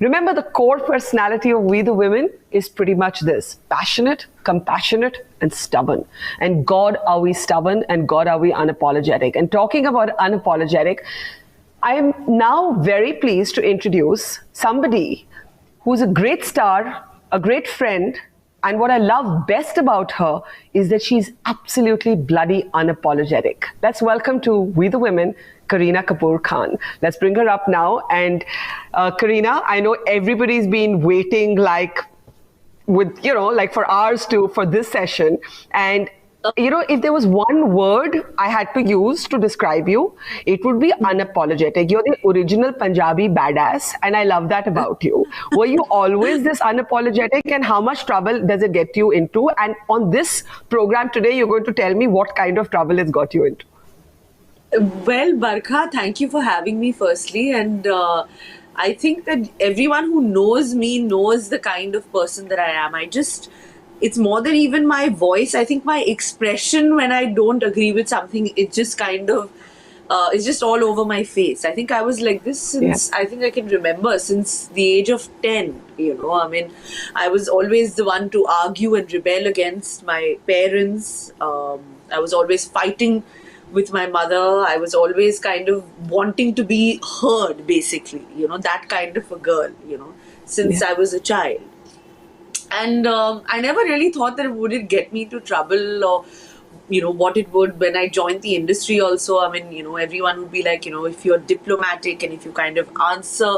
Remember, the core personality of We the Women is pretty much this: passionate, compassionate, and stubborn. And God, are we stubborn, and God, are we unapologetic. And talking about unapologetic, I am now very pleased to introduce somebody who's a great star, a great friend, and what I love best about her is that she's absolutely bloody unapologetic. Let's welcome to We the Women, Kareena Kapoor Khan. Let's bring her up now. And Kareena, I know everybody's been waiting for hours for this session. And if there was one word I had to use to describe you, it would be unapologetic. You're the original Punjabi badass, and I love that about you. Were you always this unapologetic, and how much trouble does it get you into? And on this program today, you're going to tell me what kind of trouble it's got you into. Well, Barkha, thank you for having me firstly. And I think that everyone who knows me knows the kind of person that I am. It's more than even my voice. I think my expression when I don't agree with something, it just kind of, it's just all over my face. I think I was like this since, I think I can remember since the age of 10, I mean, I was always the one to argue and rebel against my parents. I was always fighting with my mother. I was always kind of wanting to be heard, basically, that kind of a girl, since I was a child. And I never really thought that would it get me into trouble or, what it would when I joined the industry also. I mean, everyone would be like, if you're diplomatic and if you kind of answer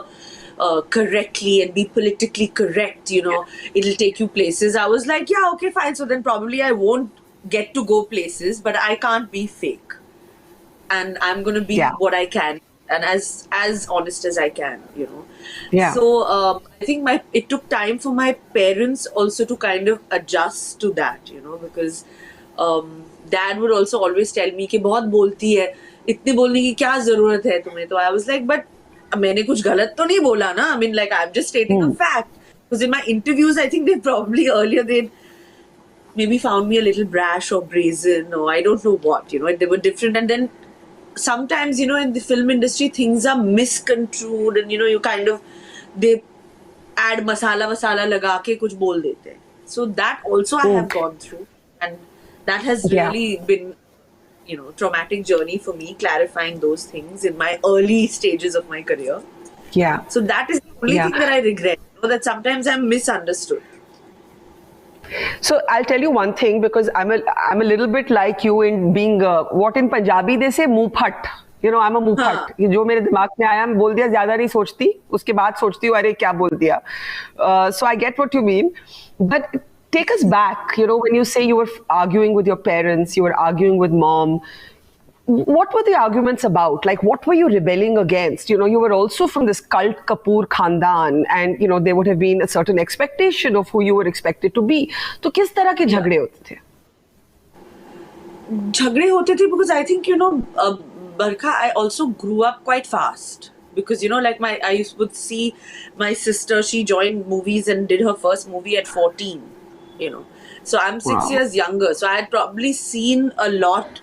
correctly and be politically correct, it'll take you places. I was like, yeah, okay, fine. So then probably I won't get to go places, but I can't be fake. And I'm going to be what I can and as honest as I can, So I think it took time for my parents also to kind of adjust to that, because dad would also always tell me कि बहुत बोलती है, इतने बोलने की क्या जरूरत है तुम्हें? तो I was like, but मैंने कुछ गलत तो नहीं बोला ना? I mean, like, I'm just stating a fact. Because in my interviews, I think they'd maybe found me a little brash or brazen or I don't know what, they were different. And then sometimes, in the film industry, things are misconstrued and, you kind of, they add masala laga ke kuch bol dete. So that also I have gone through. And that has really been, traumatic journey for me, clarifying those things in my early stages of my career. Yeah. So that is the only thing that I regret, that sometimes I'm misunderstood. So I'll tell you one thing, because I'm a little bit like you in being what in Punjabi they say muh phat. I'm a muh phat. जो मेरे दिमाग में आया मैं बोल दिया, ज़्यादा नहीं सोचती, उसके बाद सोचती हूँ अरे क्या बोल दिया. So I get what you mean, but take us back. When you say you were arguing with your parents, you were arguing with mom. What were the arguments about? Like, what were you rebelling against? You were also from this cult Kapoor Khandan, and there would have been a certain expectation of who you were expected to be. So, किस तरह के झगड़े होते थे? झगड़े होते थे because I think Barkha, I also grew up quite fast because like I would see my sister. She joined movies and did her first movie at 14. So I'm 6 years younger. So I had probably seen a lot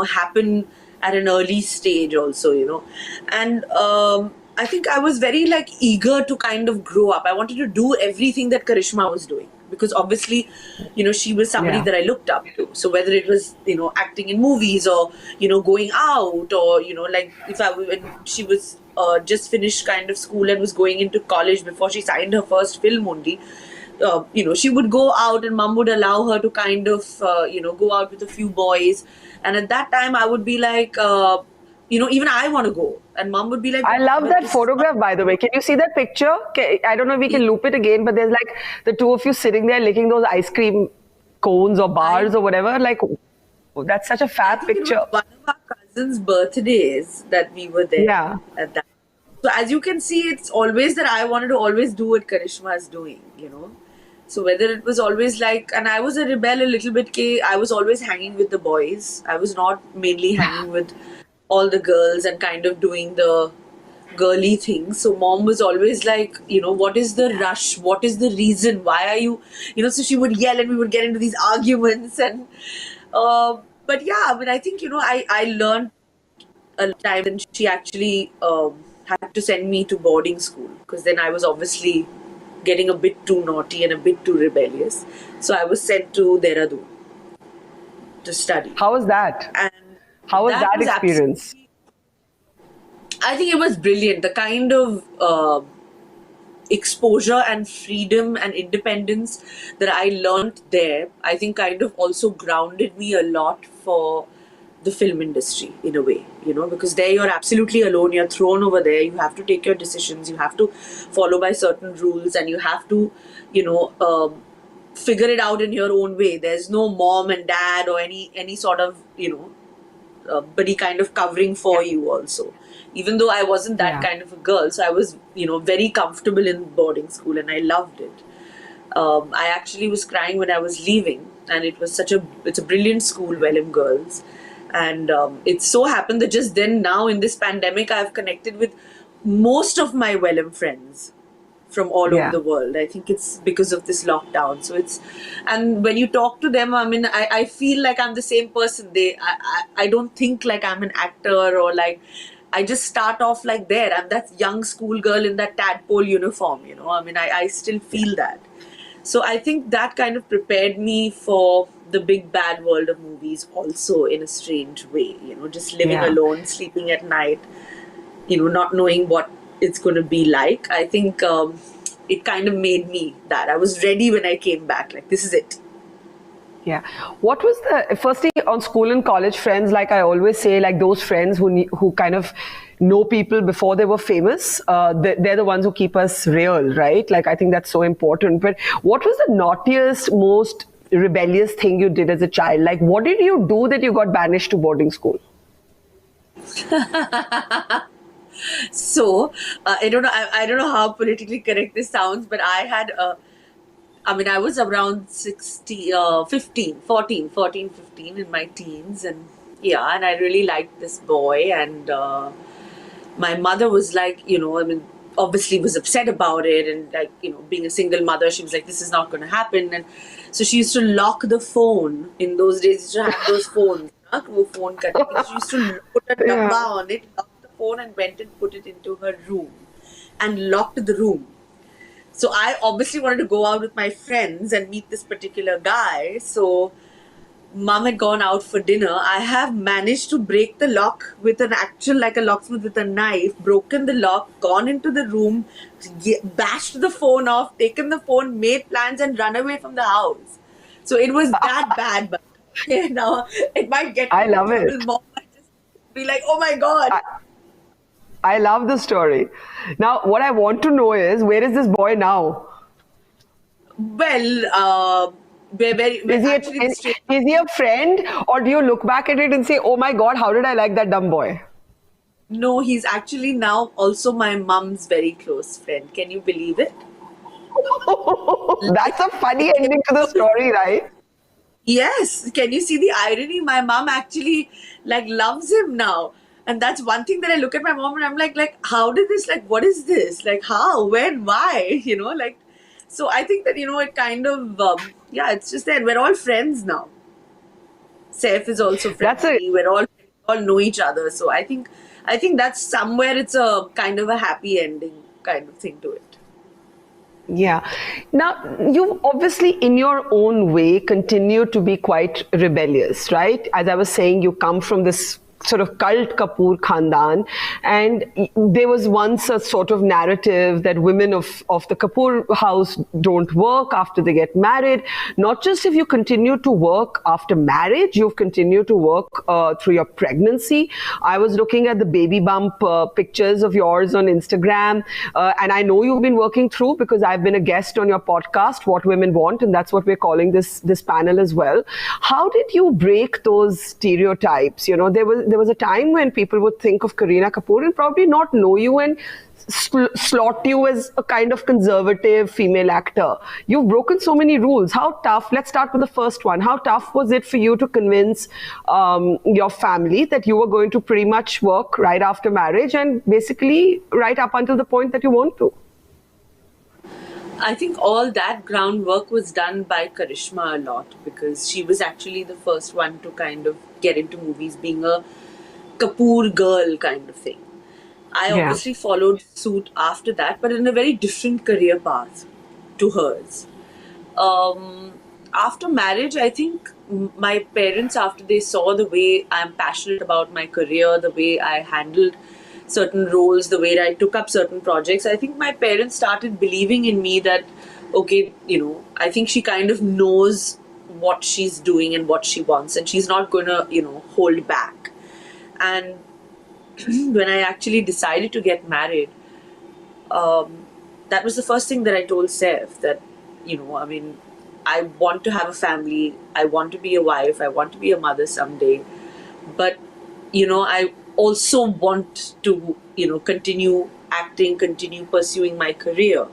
happen at an early stage also, and I think I was very eager to kind of grow up. I wanted to do everything that Karishma was doing because obviously, she was somebody that I looked up to. So whether it was, acting in movies or, going out or, when she was just finished kind of school and was going into college before she signed her first film only, she would go out and mom would allow her to kind of, go out with a few boys. And at that time, I would be like, even I want to go. And mom would be like... I love that photograph, by the way. Can you see that picture? I don't know if we can loop it again, but there's the two of you sitting there licking those ice cream cones or bars or whatever. That's such a fab picture. It was one of our cousins' birthdays that we were there at that. So as you can see, it's always that I wanted to always do what Karishma is doing, So whether it was always and I was a rebel a little bit, I was always hanging with the boys. I was not mainly hanging with all the girls and kind of doing the girly things. So mom was always like, what is the rush? What is the reason? Why are you, so she would yell and we would get into these arguments. And, but yeah, I mean, I think, I learned a time and she actually had to send me to boarding school because then I was obviously getting a bit too naughty and a bit too rebellious. So I was sent to Dehradun to study. How was that? And How was that that was experience? absolutely, I think it was brilliant. The kind of exposure and freedom and independence that I learned there, I think kind of also grounded me a lot for the film industry in a way, because there you're absolutely alone, you're thrown over there, you have to take your decisions, you have to follow by certain rules, and you have to, figure it out in your own way. There's no mom and dad or any sort of, buddy kind of covering for you also. Even though I wasn't that Yeah. kind of a girl, so I was, very comfortable in boarding school and I loved it. I actually was crying when I was leaving, and it's a brilliant school, Welham Girls, and it so happened that just then now in this pandemic I've connected with most of my Welham friends from all over Yeah. the world. I think it's because of this lockdown. So and when you talk to them, I mean, I feel like I'm the same person. I don't think like I'm an actor or like, I just start off like there. I'm that young schoolgirl in that tadpole uniform, I mean, I still feel that. So I think that kind of prepared me for the big bad world of movies also in a strange way, just living Yeah. alone, sleeping at night, not knowing what it's going to be like. I think it kind of made me that. I was ready when I came back, like, this is it. Yeah. What was firstly on school and college friends, like I always say, like those friends who kind of know people before they were famous, they're the ones who keep us real, right? Like, I think that's so important. But what was the naughtiest, most rebellious thing you did as a child? Like, what did you do that you got banished to boarding school? So I don't know. I don't know how politically correct this sounds, but I was around 14, 15 in my teens, and yeah, and I really liked this boy, and my mother was like, obviously was upset about it, and like, being a single mother, she was like, this is not going to happen, and so she used to lock the phone. In those days, she used to have those phones, phone cutting. She used to put a Yeah. dabba on it, lock the phone, and went and put it into her room, and locked the room. So I obviously wanted to go out with my friends and meet this particular guy. So mom had gone out for dinner. I have managed to break the lock with an actual, like a locksmith with a knife, broken the lock, gone into the room, bashed the phone off, taken the phone, made plans, and run away from the house. So it was that bad. But now it might get I me into love it. trouble. Mom might just be like, oh my God. I love the story. Now, what I want to know is, where is this boy now? Well, actually, the straight. Is he a friend, or do you look back at it and say, oh my God, how did I like that dumb boy? No, he's actually now also my mom's very close friend. Can you believe it? That's a funny ending to the story, right? Yes. Can you see the irony? My mom actually like loves him now. And that's one thing that I look at my mom and I'm like, how did this, like, what is this? Like, how, when, why? Like, so I think that, it kind of, it's just that we're all friends now. Saif is also friends That's with a me. We all know each other. So I think that's somewhere it's a kind of a happy ending kind of thing to it. Yeah. Now, you obviously, in your own way, continue to be quite rebellious, right? As I was saying, you come from this sort of cult Kapoor Khandan, and there was once a sort of narrative that women of the Kapoor house don't work after they get married. Not just if you continue to work after marriage, you've continued to work through your pregnancy. I was looking at the baby bump pictures of yours on Instagram, and I know you've been working through, because I've been a guest on your podcast, What Women Want, and that's what we're calling this panel as well. How did you break those stereotypes? There was a time when people would think of Kareena Kapoor and probably not know you and slot you as a kind of conservative female actor. You've broken so many rules. How tough? Let's start with the first one. How tough was it for you to convince your family that you were going to pretty much work right after marriage and basically right up until the point that you want to? I think all that groundwork was done by Karishma a lot, because she was actually the first one to kind of get into movies, being a Kapoor girl kind of thing. I Yeah. obviously followed suit after that, but in a very different career path to hers. Um, After marriage, I think my parents, after they saw the way I'm passionate about my career, the way I handled certain roles, the way I took up certain projects, I think my parents started believing in me that, okay, I think she kind of knows what she's doing and what she wants, and she's not going to, hold back. And when I actually decided to get married, um, that was the first thing that I told Seth, that, I mean, I want to have a family, I want to be a wife, I want to be a mother someday, but, I also want to, continue acting, continue pursuing my career.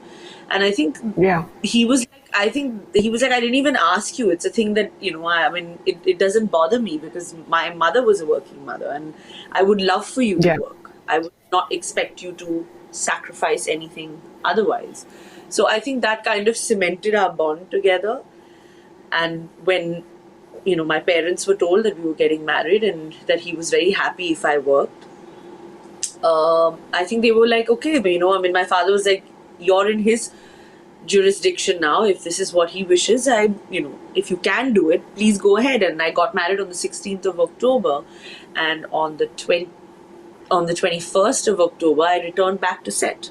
And I think Yeah. he was like, I didn't even ask you. It's a thing that, I mean, it doesn't bother me because my mother was a working mother and I would love for you to Yeah. work. I would not expect you to sacrifice anything otherwise. So I think that kind of cemented our bond together. And when, my parents were told that we were getting married and that he was very happy if I worked, I think they were like, okay, but I mean, my father was like, you're in his jurisdiction now. If this is what he wishes, if you can do it, please go ahead. And I got married on the 16th of October, and on the 21st of October, I returned back to set.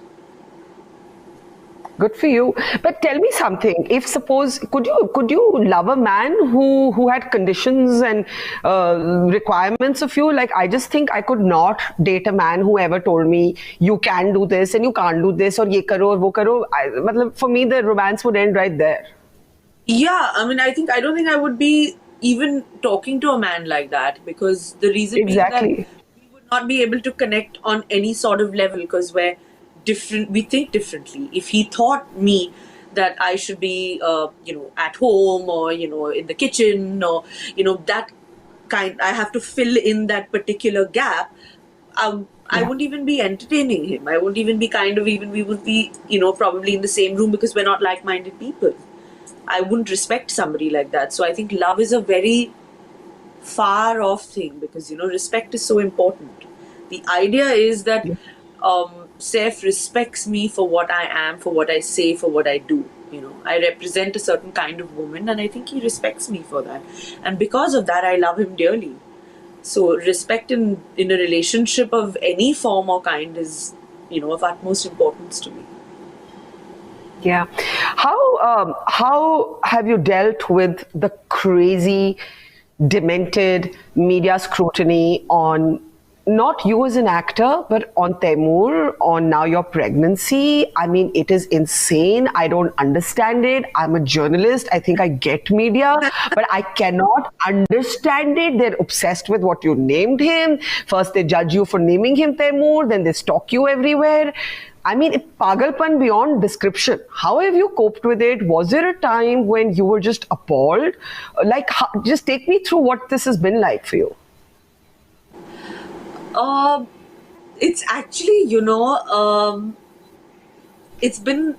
Good for you. But tell me something. If suppose could you love a man who had conditions and requirements of you? Like I just think I could not date a man who ever told me you can do this and you can't do this or ye karo or wo karo. Matlab, for me the romance would end right there. Yeah, I mean, I don't think I would be even talking to a man like that, because the reason being that Exactly. we would not be able to connect on any sort of level because we're different, we think differently. If he thought me that I should be, at home or, in the kitchen or, that kind, I have to fill in that particular gap. I Yeah. wouldn't even be entertaining him. I wouldn't even be we would be, probably in the same room because we're not like minded people. I wouldn't respect somebody like that. So I think love is a very far off thing because, respect is so important. The idea is that Seth respects me for what I am, for what I say, for what I do. I represent a certain kind of woman and I think he respects me for that. And because of that, I love him dearly. So respect in a relationship of any form or kind is, of utmost importance to me. Yeah. How have you dealt with the crazy, demented media scrutiny on not you as an actor, but on Taimur, on now your pregnancy? I mean, it is insane. I don't understand it. I'm a journalist. I think I get media, but I cannot understand it. They're obsessed with what you named him. First, they judge you for naming him Taimur, then they stalk you everywhere. I mean, it's pagalpan beyond description. How have you coped with it? Was there a time when you were just appalled? Like, just take me through what this has been like for you. Uh, it's actually, it's been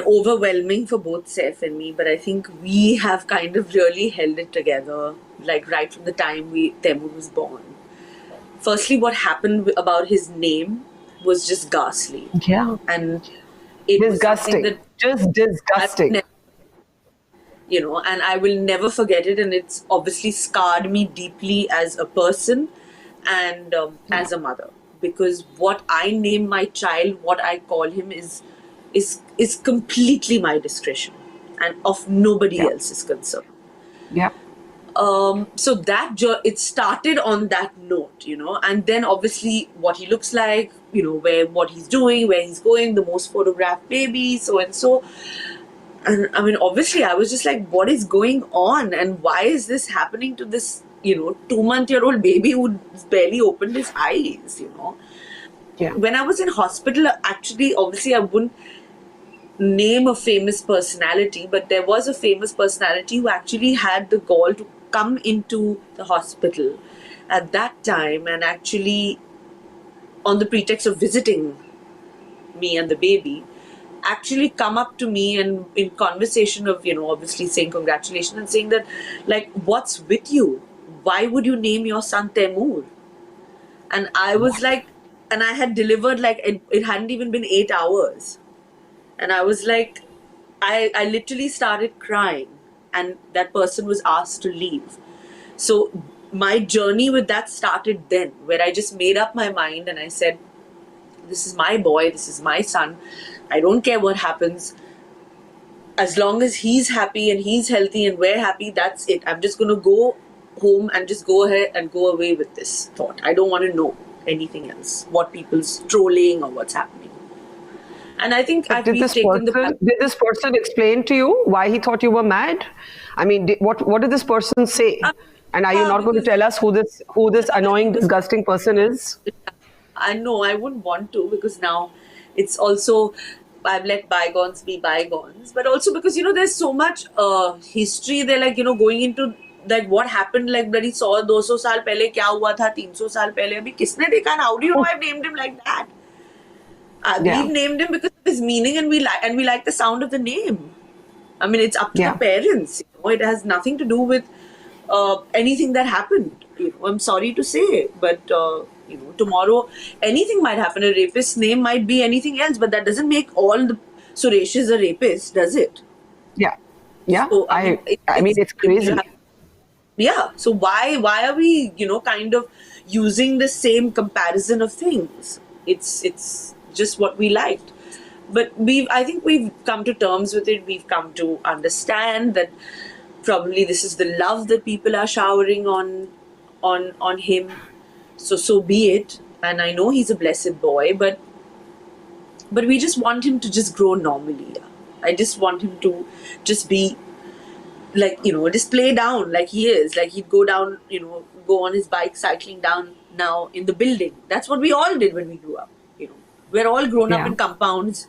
overwhelming for both Seth and me, but I think we have kind of really held it together, like right from the time Temur was born. Firstly, what happened about his name was just ghastly, Yeah. and it was something Disgusting. that Just I would disgusting. never, and I will never forget it. And it's obviously scarred me deeply as a person and as a mother, because what I name my child, what I call him, is completely my discretion and of nobody Yeah. else's concern. Yeah. So it started on that note, and then obviously what he looks like, what he's doing, where he's going, the most photographed baby, so and so. And I mean, obviously, I was just like, what is going on? And why is this happening to this, 2-month-old baby who barely opened his eyes? Yeah. When I was in hospital, actually, obviously, I wouldn't name a famous personality, but there was a famous personality who actually had the gall to come into the hospital at that time and actually, on the pretext of visiting me and the baby, actually come up to me and in conversation of, obviously saying congratulations and saying that, like, what's with you? Why would you name your son Temur? And I was like, and I had delivered like it hadn't even been 8 hours. And I was like, I literally started crying, and that person was asked to leave. So my journey with that started then, where I just made up my mind and I said, this is my boy, this is my son. I don't care what happens. As long as he's happy and he's healthy and we're happy, that's it. I'm just going to go home and just go ahead and go away with this thought. I don't want to know anything else, what people's trolling or what's happening. And I think did this person explain to you why he thought you were mad? I mean, what did this person say? And are you not going to tell us who this annoying, disgusting person is? I know I wouldn't want to, because now it's also, I've let bygones be bygones, but also because, there's so much history. They're like, going into like what happened like bloody 100-200 साल पहले क्या हुआ था, 300 साल पहले अभी किसने देखा? And how do you know I've named him like that? We've named him because of his meaning, and we like the sound of the name. I mean, it's up to the parents. It has nothing to do with anything that happened. I'm sorry to say, but tomorrow anything might happen. A rapist's name might be anything else, but that doesn't make all the Sureshes a rapist, does it? Yeah, yeah. So, I mean, it's crazy. Yeah. So why are we kind of using the same comparison of things? It's just what we liked. But I think we've come to terms with it. We've come to understand that probably this is the love that people are showering on him. So be it. And I know he's a blessed boy, but we just want him to just grow normally. I just want him to just be like, just play down like he is. Like he'd go down, go on his bike cycling down now in the building. That's what we all did when we grew up. We're all grown up in compounds,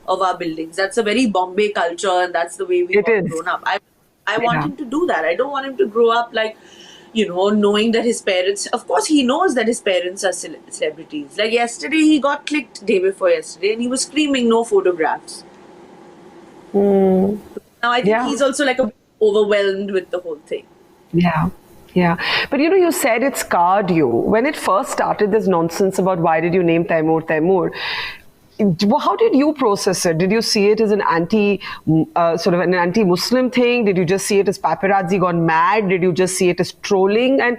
of our buildings. That's a very Bombay culture, and that's the way we've all grown up. I want him to do that. I don't want him to grow up like, knowing that his parents, of course he knows that his parents are celebrities. Like yesterday he got clicked day before yesterday and he was screaming no photographs. Now I think he's also like overwhelmed with the whole thing. Yeah. Yeah. But you said it scarred you. When it first started, this nonsense about why did you name Taimur, how did you process it? Did you see it as an sort of an anti-Muslim thing? Did you just see it as paparazzi gone mad? Did you just see it as trolling? And,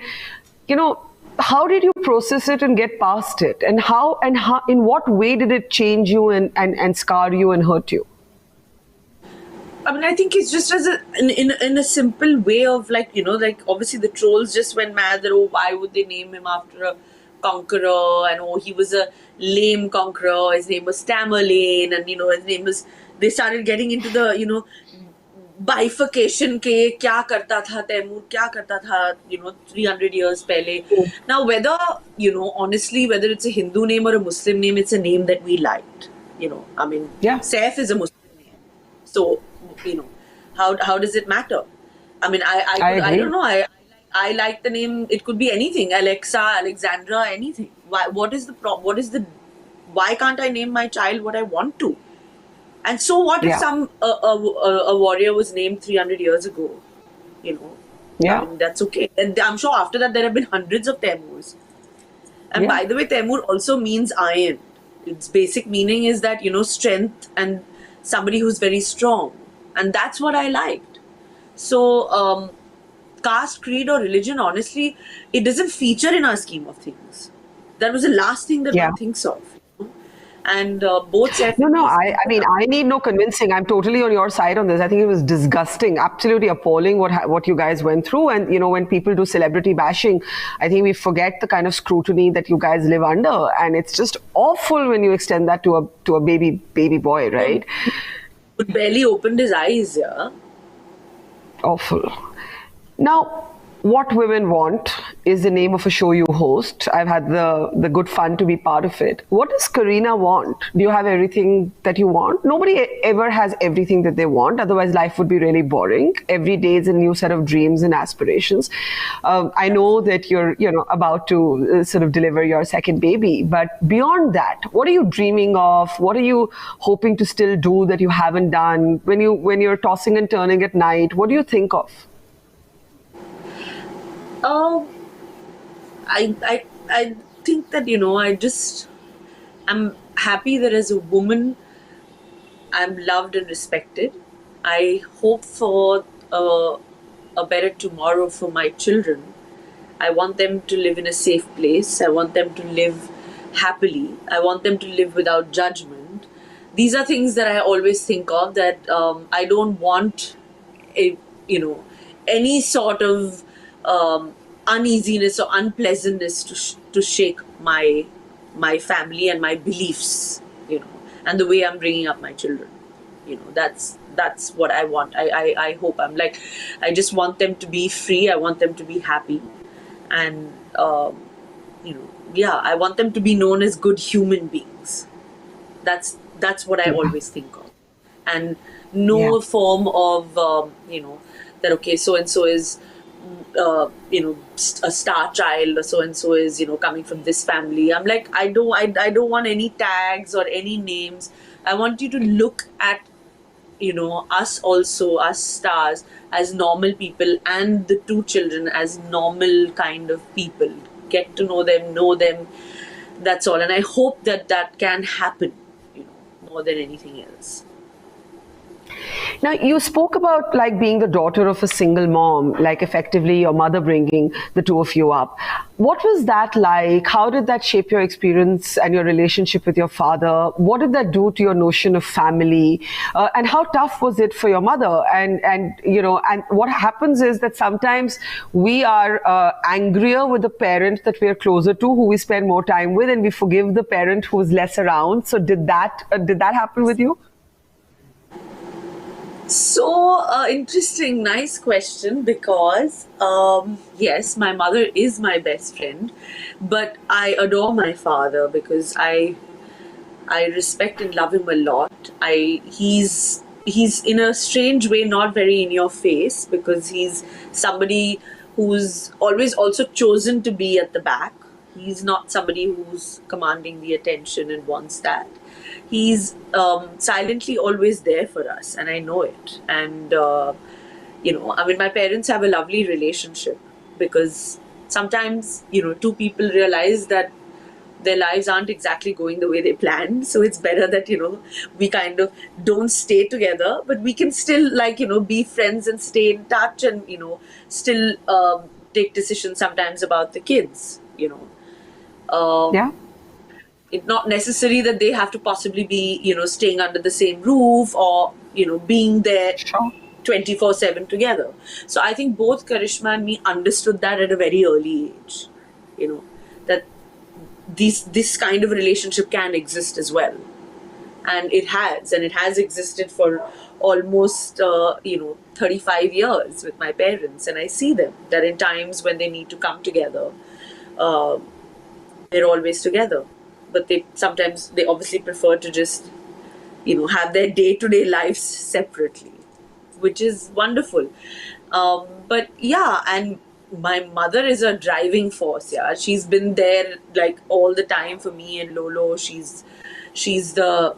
how did you process it and get past it? And how, in what way did it change you and scar you and hurt you? I mean, I think it's just as in a simple way of like, like obviously the trolls just went mad that, why would they name him after a conqueror, and he was a lame conqueror, his name was Tamerlane, and his name was, they started getting into the bifurcation ke kya karta tha Taimur, kya karta tha 300 years pehle. Now whether honestly, whether it's a Hindu name or a Muslim name, it's a name that we liked. I mean, Saif is a Muslim name, so how does it matter? I mean, I don't know. I like the name. It could be anything. Alexa, Alexandra, anything. What is the why can't I name my child what I want to? And so what if some a warrior was named 300 years ago? I mean, that's okay. And I'm sure after that there have been hundreds of Taimurs. And by the way, Taimur also means iron. Its basic meaning is that strength and somebody who's very strong. And that's what I liked. So, caste, creed, or religion, honestly, it doesn't feature in our scheme of things. That was the last thing that one thinks of. And both No, I mean, I need no convincing. I'm totally on your side on this. I think it was disgusting, absolutely appalling what you guys went through. And, when people do celebrity bashing, I think we forget the kind of scrutiny that you guys live under. And it's just awful when you extend that to a baby boy, right? Barely opened his eyes, Awful. Now, What Women Want is the name of a show you host. I've had the good fun to be part of it. What does Kareena want? Do you have everything that you want? Nobody ever has everything that they want. Otherwise, life would be really boring. Every day is a new set of dreams and aspirations. I know that you're, about to sort of deliver your second baby. But beyond that, what are you dreaming of? What are you hoping to still do that you haven't done? When you're tossing and turning at night, what do you think of? think that, I'm happy that as a woman, I'm loved and respected. I hope for a better tomorrow for my children. I want them to live in a safe place. I want them to live happily. I want them to live without judgment. These are things that I always think of, that I don't want a, any sort of uneasiness or unpleasantness to shake my family and my beliefs, and the way I'm bringing up my children. That's what I want. I hope, I just want them to be free. I want them to be happy, and I want them to be known as good human beings. That's what I always think of, and no form of that, okay, so and so is a star child, or so and so is coming from this family. I'm like, I don't want any tags or any names. I want you to look at us, also us stars, as normal people, and the two children as normal kind of people. Get to know them. That's all, and I hope that can happen, more than anything else. Now, you spoke about like being the daughter of a single mom, like effectively your mother bringing the two of you up. What was that like? How did that shape your experience and your relationship with your father? What did that do to your notion of family? And how tough was it for your mother? And what happens is that sometimes we are angrier with the parent that we are closer to, who we spend more time with, and we forgive the parent who is less around. So did that happen with you? So interesting, nice question, because yes, my mother is my best friend, but I adore my father because I respect and love him a lot. He's in a strange way not very in your face, because he's somebody who's always also chosen to be at the back. He's not somebody who's commanding the attention and wants that. He's silently always there for us, and I know it. And my parents have a lovely relationship, because sometimes two people realize that their lives aren't exactly going the way they planned, so it's better that we kind of don't stay together, but we can still be friends and stay in touch, and still take decisions sometimes about the kids. Yeah. It's not necessary that they have to possibly be staying under the same roof, or being there Sure. 24/7 together. So I think both Karishma and me understood that at a very early age, that this kind of relationship can exist as well, and it has existed for almost 35 years with my parents. And I see them that in times when they need to come together, they're always together, but they obviously prefer to just have their day-to-day lives separately, which is wonderful. But yeah, and my mother is a driving force. Yeah, she's been there like all the time for me and Lolo. She's the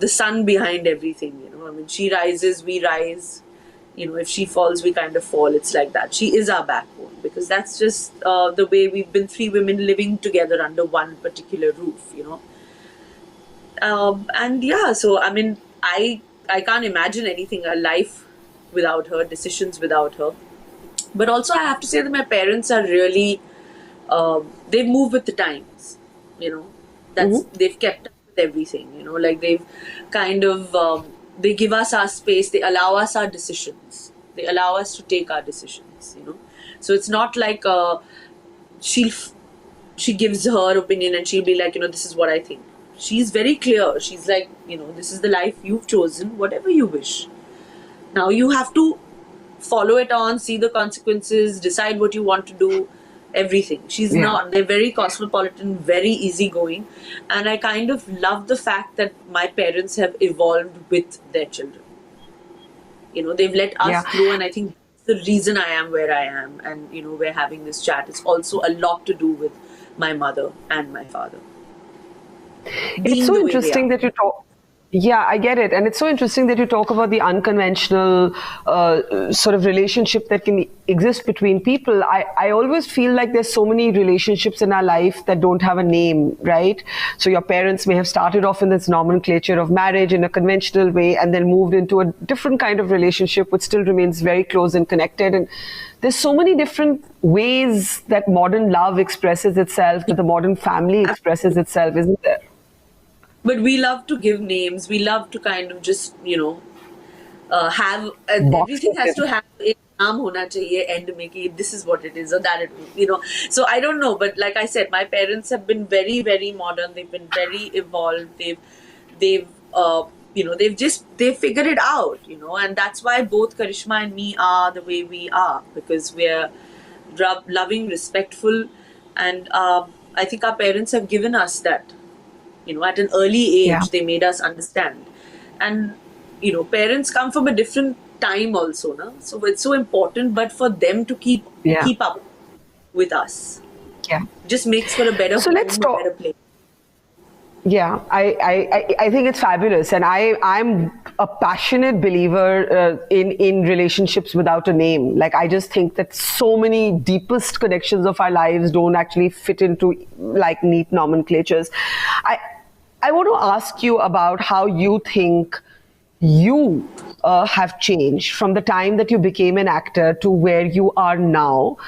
the sun behind everything. I mean, she rises, we rise. If she falls, we kind of fall. It's like that. She is our backbone, because that's just the way we've been, three women living together under one particular roof. And yeah, so I mean, I can't imagine anything, a life without her, decisions without her. But also, I have to say that my parents are really, they move with the times. They've kept up with everything. Like they've kind of, they give us our space. They allow us our decisions. They allow us to take our decisions. So it's not like she gives her opinion and she'll be like, this is what I think. She's very clear. She's like, this is the life you've chosen, whatever you wish. Now you have to follow it on, see the consequences, decide what you want to do, everything. She's not. They're very cosmopolitan, very easygoing. And I kind of love the fact that my parents have evolved with their children. They've let us grow, and I think the reason I am where I am, and we're having this chat, is also a lot to do with my mother and my father. It's so interesting that you talk. Yeah, I get it. And it's so interesting that you talk about the unconventional sort of relationship that can exist between people. I always feel like there's so many relationships in our life that don't have a name, right? So your parents may have started off in this nomenclature of marriage in a conventional way and then moved into a different kind of relationship which still remains very close and connected. And there's so many different ways that modern love expresses itself, that the modern family expresses itself, isn't there? But we love to give names. We love to kind of just, have Box everything has it to have a naam hona chahiye end mein ki this is what it is or that it. So I don't know, but like I said, my parents have been very, very modern. They've been very evolved. They've they've figured it out, and that's why both Karishma and me are the way we are, because we're loving, respectful, and I think our parents have given us that. At an early Yeah. age, they made us understand. And, parents come from a different time also, no? So it's so important, but for them to Yeah. keep up with us Yeah. just makes for a better So let's home, a better talk. place. Yeah, I think it's fabulous, and I'm a passionate believer in relationships without a name. Like, I just think that so many deepest connections of our lives don't actually fit into like neat nomenclatures. I I want to ask you about how you think you have changed from the time that you became an actor to where you are now.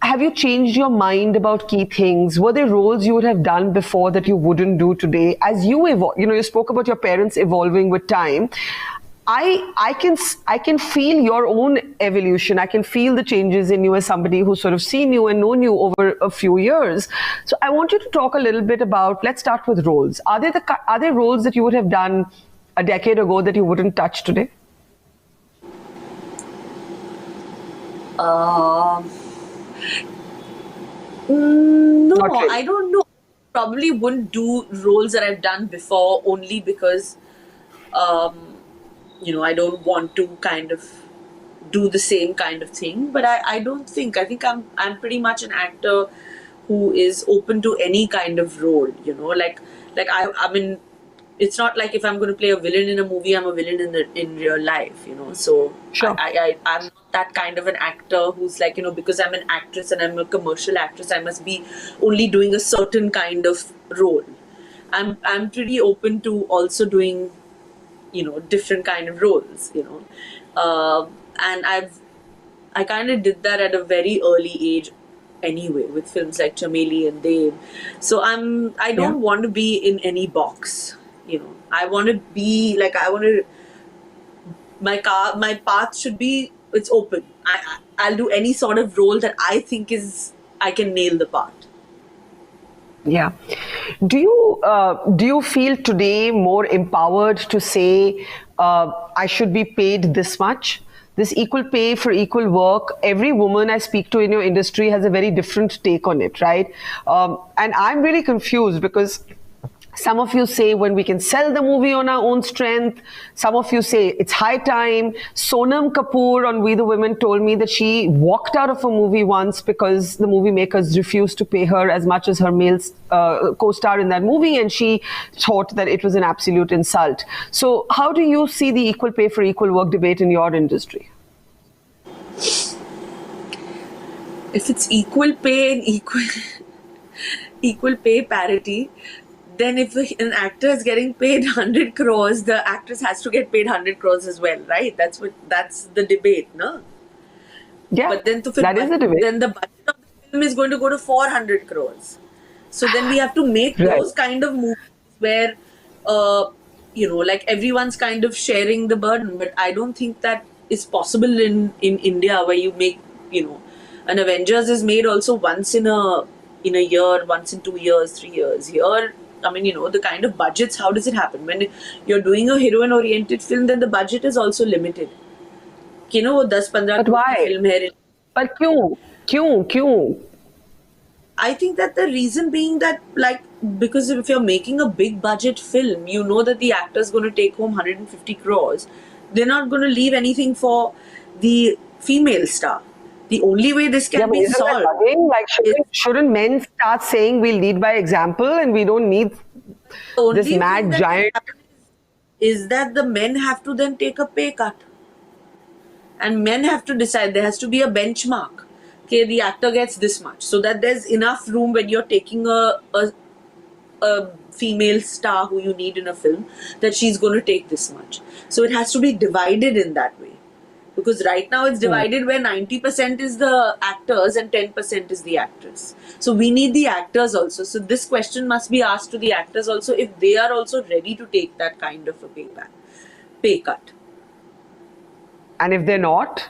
Have you changed your mind about key things? Were there roles you would have done before that you wouldn't do today? As you evolve, you spoke about your parents evolving with time. I can feel your own evolution. I can feel the changes in you as somebody who's sort of seen you and known you over a few years. So I want you to talk a little bit about. Let's start with roles. Are there roles that you would have done a decade ago that you wouldn't touch today? Um, no, Not really. I don't know. Probably wouldn't do roles that I've done before, only because um, I don't want to kind of do the same kind of thing. But I don't think, I think I'm pretty much an actor who is open to any kind of role, like I mean, it's not like if I'm going to play a villain in a movie, I'm a villain in real life, so Sure. I'm not that kind of an actor who's like, because I'm an actress and I'm a commercial actress, I must be only doing a certain kind of role. I'm pretty open to also doing, different kind of roles, and I kind of did that at a very early age anyway, with films like Chameli and Dev. So I Yeah. don't want to be in any box, I want to be like, I want to, my path should be, it's open. I'll do any sort of role that I think is, I can nail the part. Yeah. Do you feel today more empowered to say I should be paid this much? This equal pay for equal work. Every woman I speak to in your industry has a very different take on it, right? And I'm really confused because some of you say when we can sell the movie on our own strength. Some of you say it's high time. Sonam Kapoor on We the Women told me that she walked out of a movie once because the movie makers refused to pay her as much as her male co-star in that movie, and she thought that it was an absolute insult. So how do you see the equal pay for equal work debate in your industry? If it's equal pay and equal pay parity, then if an actor is getting paid 100 crores, the actress has to get paid 100 crores as well, right? That's the debate, no? Yeah, But then that is the debate. then the budget of the film is going to go to 400 crores. So then we have to make Right. those kind of movies where, like everyone's kind of sharing the burden. But I don't think that is possible in India, where you make, an Avengers is made also once in a year, once in 2 years, 3 years. Here, I mean, the kind of budgets, how does it happen? When you're doing a heroine oriented film, then the budget is also limited. वो 10-15 But crore की why? film है. But क्यों? I think that the reason being that, like, because if you're making a big budget film, you know that the actor's going to take home 150 crores. They're not going to leave anything for the female star. The only way this Yeah, can but be isn't that solved bugging? Like, is, shouldn't men start saying we lead by example and we don't need The only this thing mad that giant. can happen is that the men have to then take a pay cut. And men have to decide, there has to be a benchmark. Okay, the actor gets this much. So that there's enough room when you're taking a female star who you need in a film, that she's going to take this much. So it has to be divided in that way. Because right now it's divided where 90% is the actors and 10% is the actress. So we need the actors also. So this question must be asked to the actors also, if they are also ready to take that kind of a pay cut. And if they're not,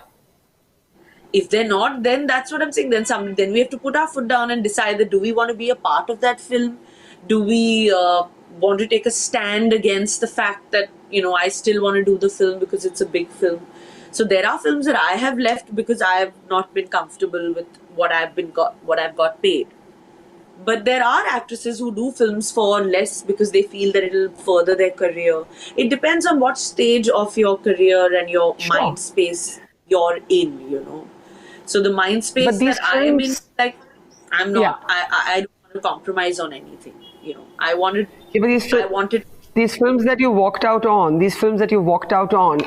If they're not, then that's what I'm saying. Then we have to put our foot down and decide that, do we want to be a part of that film? Do we want to take a stand against the fact that, I still want to do the film because it's a big film? So there are films that I have left because I have not been comfortable with what I've got paid. But there are actresses who do films for less because they feel that it'll further their career. It depends on what stage of your career and your sure. mind space you're in. So the mind But space these that I am in, films, like, I'm yeah. not. I don't want to compromise on anything. I wanted. Yeah, but I wanted. these films that you walked out on,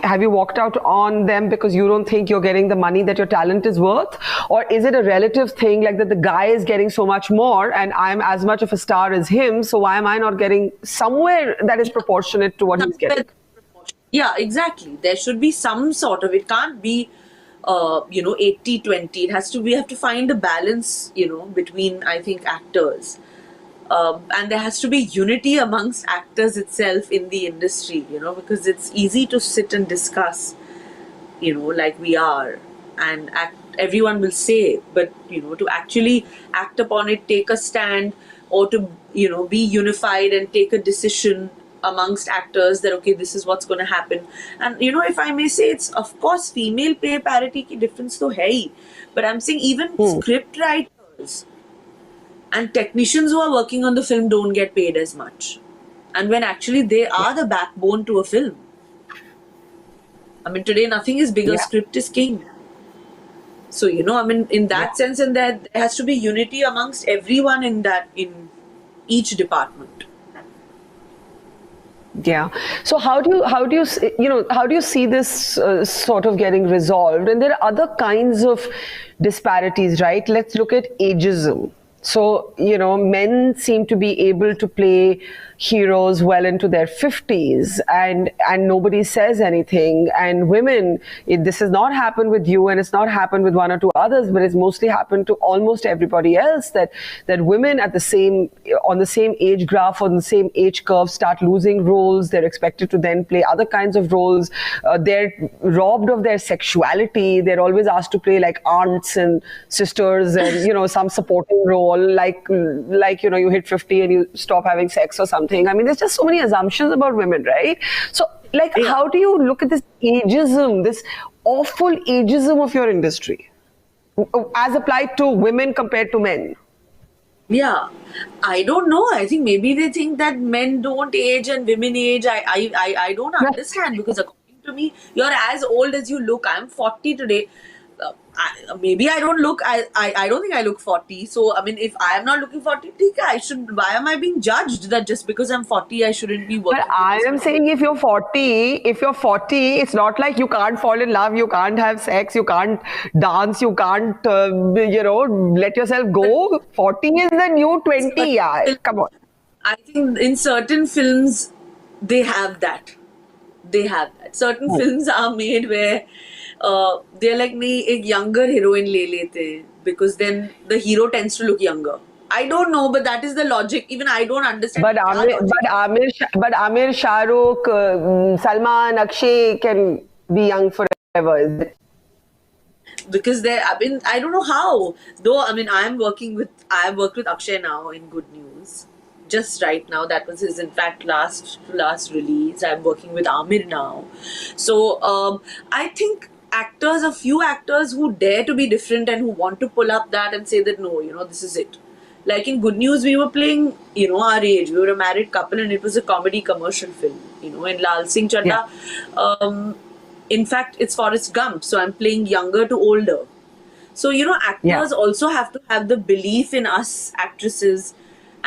have you walked out on them because you don't think you're getting the money that your talent is worth? Or is it a relative thing, like that the guy is getting so much more and I'm as much of a star as him, so why am I not getting somewhere that is proportionate to what he's getting? Yeah, exactly. There should be some sort of, it can't be 80-20. It has to, we have to find a balance, between, I think, actors. And there has to be unity amongst actors itself in the industry, because it's easy to sit and discuss, like we are, and everyone will say, but, to actually act upon it, take a stand, or to, be unified and take a decision amongst actors that, okay, this is what's going to happen. And, if I may say, it's, of course, female pay parity ki difference to hai, but I'm saying even script writers and technicians who are working on the film don't get paid as much. And when actually they are the backbone to a film. I mean, today nothing is bigger, script is king. So, in that sense, and there has to be unity amongst everyone in each department. Yeah. So how do you see this sort of getting resolved? And there are other kinds of disparities, right? Let's look at ageism. So, men seem to be able to play heroes well into their 50s and nobody says anything. And women, this has not happened with you and it's not happened with one or two others, but it's mostly happened to almost everybody else, that women on the same age graph, on the same age curve, start losing roles. They're expected to then play other kinds of roles. They're robbed of their sexuality. They're always asked to play like aunts and sisters and, some supporting role, like you hit 50 and you stop having sex or something. I mean, there's just so many assumptions about women, right? So, how do you look at this ageism, this awful ageism of your industry, as applied to women compared to men? Yeah, I don't know. I think maybe they think that men don't age and women age. I don't understand, because according to me, you're as old as you look. I'm 40 today. Maybe I don't look. I don't think I look 40. So I mean, if I am not looking 40, I should. Why am I being judged that just because I'm 40, I shouldn't be working? But I am saying, if you're 40, it's not like you can't fall in love, you can't have sex, you can't dance, you can't, let yourself go. 40 is the new 20. Yeah, come on. I think in certain films, they have that. Certain films are made where they're like, nahi, ek younger heroine le lete, because then the hero tends to look younger. I don't know, but that is the logic. Even I don't understand. But Amir, Shah Rukh, Salman, Akshay can be young forever, is it? Because I don't know how. Though, I mean, I have worked with Akshay now in Good News. Just right now, that was his, in fact, last release. I'm working with Amir now. So, I think a few actors who dare to be different and who want to pull up that and say that, no, this is it. Like in Good News, we were playing, our age. We were a married couple and it was a comedy commercial film. In Lal Singh Chadda, in fact, it's Forrest Gump. So I'm playing younger to older. So, actors also have to have the belief in us actresses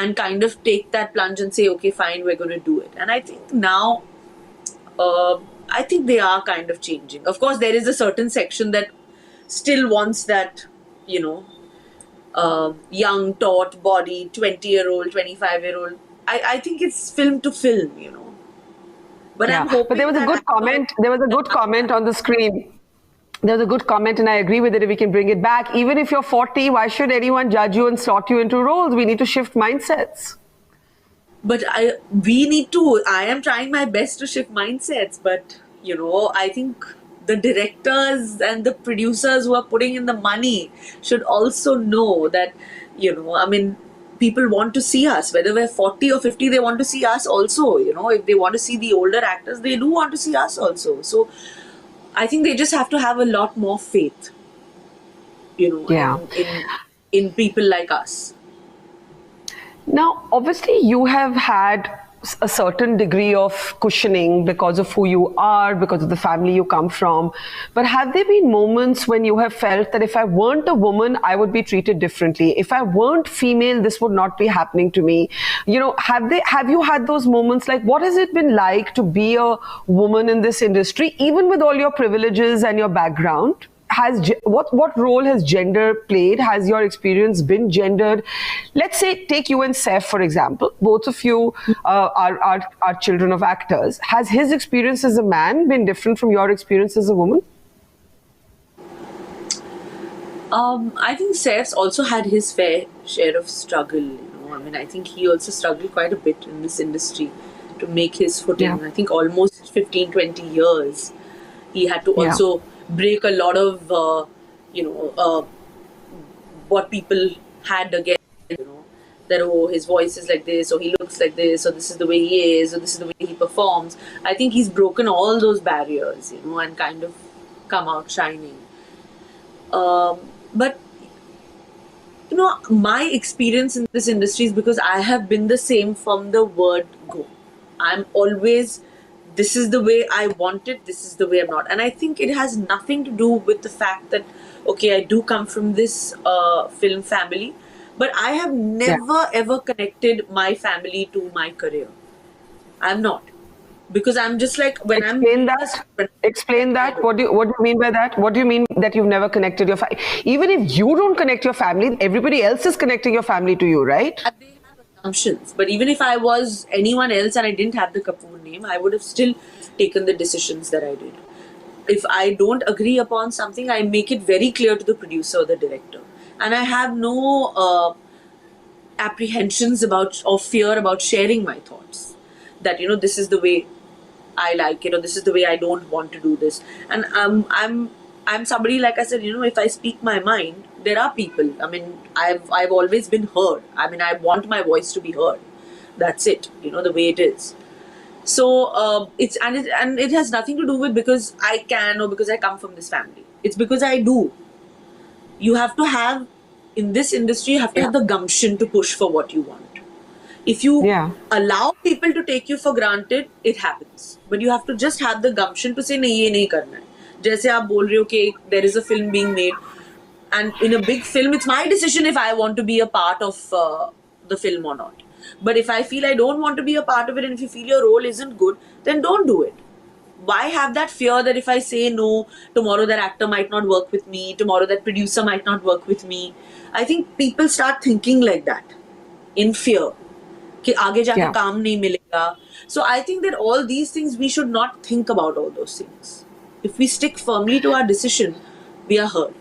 and kind of take that plunge and say, okay, fine, we're going to do it. And I think now, I think they are kind of changing. Of course, there is a certain section that still wants that, you know, young, taut body, 20-year-old, 25-year-old. I think it's film to film, you know. But I'm hoping but there was a good comment. There was a good comment on the screen. There was a good comment, and I agree with it. If we can bring it back, even if you're 40, why should anyone judge you and slot you into roles? We need to shift mindsets. But I am trying my best to shift mindsets, but you know, I think the directors and the producers who are putting in the money should also know that, you know, I mean, people want to see us, whether we're 40 or 50, they want to see us also, you know. If they want to see the older actors, they do want to see us also. So I think they just have to have a lot more faith, you know, in people like us. Now, obviously, you have had a certain degree of cushioning because of who you are, because of the family you come from. But have there been moments when you have felt that if I weren't a woman, I would be treated differently? If I weren't female, this would not be happening to me. You know, have you had those moments? Like, what has it been like to be a woman in this industry, even with all your privileges and your background? What role has gender played? Has your experience been gendered? Let's say, take you and Saif, for example. Both of you are children of actors. Has his experience as a man been different from your experience as a woman? I think Saif's also had his fair share of struggle. You know, I mean, I think he also struggled quite a bit in this industry to make his footing. Yeah. I think almost 15, 20 years. He had to also break a lot of, what people had against, you know, that, oh, his voice is like this, or he looks like this, or this is the way he is, or this is the way he performs. I think he's broken all those barriers, you know, and kind of come out shining. But, you know, my experience in this industry is because I have been the same from the word go. I'm always, this is the way I want it, this is the way I'm not. And I think it has nothing to do with the fact that, okay, I do come from this film family, but I have never ever connected my family to my career. I'm not. Because I'm just like, when Explain that. What do you mean by that? What do you mean that you've never connected your family? Even if you don't connect your family, everybody else is connecting your family to you, right? They have assumptions. But even if I was anyone else and I didn't have the Kapoor name, I would have still taken the decisions that I did. If I don't agree upon something, I make it very clear to the producer or the director. And I have no apprehensions about or fear about sharing my thoughts. That, you know, this is the way I like it, or this is the way I don't want to do this. And I'm somebody, like I said, you know, if I speak my mind, there are people. I mean, I've always been heard. I mean, I want my voice to be heard. That's it. You know, the way it is. So it has nothing to do with because I can or because I come from this family. It's because I do. You have to have, in this industry, you have to have the gumption to push for what you want. If you allow people to take you for granted, it happens. But you have to just have the gumption to say, nahi, ye nahi karna hai. Jaise aap bol rahe ho ki there is a film being made, and in a big film, it's my decision if I want to be a part of the film or not. But if I feel I don't want to be a part of it, and if you feel your role isn't good, then don't do it. Why have that fear that if I say no, tomorrow that actor might not work with me, tomorrow that producer might not work with me? I think people start thinking like that, in fear. कि आगे जाके काम नहीं मिलेगा. So I think that all these things, we should not think about all those things. If we stick firmly to our decision, we are heard.